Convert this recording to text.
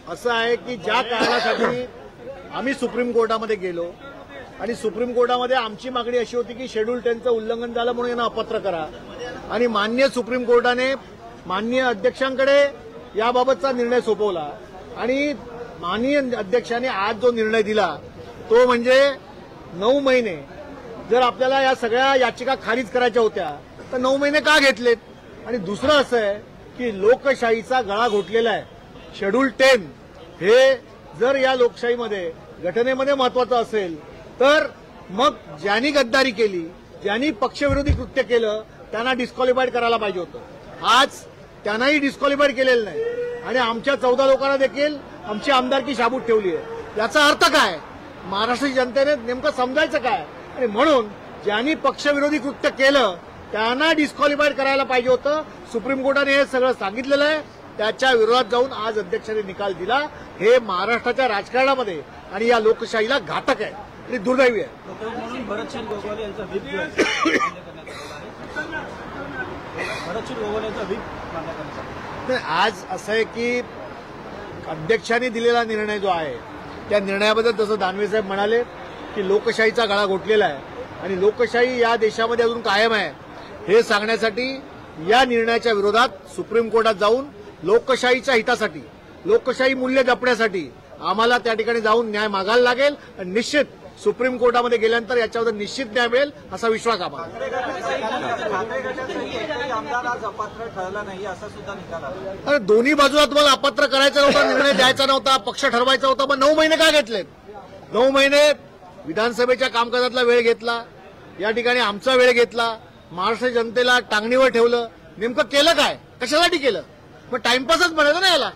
असं आहे की ज्या कारणासाठी आम्ही सुप्रीम कोर्टामध्ये गेलो आणि सुप्रीम कोर्टामध्ये आमची मागणी अशी होती की शेड्यूल 10चं उल्लंघन झालं म्हणून यांना अपात्र करा आणि माननीय सुप्रीम कोर्टाने माननीय अध्यक्षांकडे याबाबतचा निर्णय सोपवला आणि माननीय अध्यक्षांनी आज जो निर्णय दिला तो म्हणजे 9 महिने जर आपल्याला या सगळ्या याचिका खारिज करायच्या होत्या तर 9 महिने का घेतलेत। आणि दुसरं असं आहे की लोकशाहीचा गळा घोटलेला आहे। शेड्यूल 10 हे जर या लोकशाहीमध्ये घटनेमध्ये महत्वाचं असेल तर मग ज्यांनी गद्दारी केली, ज्यांनी पक्षविरोधी कृत्य केलं त्यांना डिस्क्वालिफाईड करायला पाहिजे होतं। आज त्यांनाही डिस्क्वालिफाईड केलेलं नाही आणि आमच्या 14 लोकांना देखील आमची आमदारकी शाबूत ठेवली आहे। याचा अर्थ काय, महाराष्ट्र जनतेने नेमकं समजायचं काय। आणि म्हणून ज्यांनी पक्षविरोधी कृत्य केलं त्यांना डिस्क्वालिफाईड करायला पाहिजे होतं। सुप्रीम कोर्टाने हे सगळं सांगितलेलं आहे, त्याच्या विरोधात जाऊन आज अध्यक्षांनी निकाल दिला। हे महाराष्ट्राच्या राजकारणामध्ये आणि या लोकशाहीला घातक आहे आणि दुर्दैवी आहे। म्हणून भरतसिंग गोगोले यांचा व्हीप नाही, आज असं आहे की अध्यक्षांनी दिलेला निर्णय जो आहे त्या निर्णयाबद्दल जसं दानवे साहेब म्हणाले की लोकशाहीचा गळा घोटलेला आहे आणि लोकशाही या देशामध्ये अजून कायम आहे हे सांगण्यासाठी या निर्णयाच्या विरोधात सुप्रीम कोर्टात जाऊन लोकशाहीच्या हितासाठी, लोकशाही मूल्य जपण्यासाठी आम्हाला त्या ठिकाणी जाऊन न्याय मागायला लागेल आणि निश्चित सुप्रीम कोर्टामध्ये गेल्यानंतर याच्यावर निश्चित न्याय मिळेल असा विश्वास आम्हाला। अरे दोन्ही बाजूला तुम्हाला अपात्र करायचं नव्हतं, निर्णय द्यायचा नव्हता, पक्ष ठरवायचा होता, मग 9 महिने का घेतलेत? 9 महिने विधानसभेच्या कामकाजातला वेळ घेतला, या ठिकाणी आमचा वेळ घेतला, महाराष्ट्र जनतेला टांगणीवर ठेवलं। नेमकं केलं काय, कशासाठी केलं? मग टाइमपासच म्हणायचं ना याला।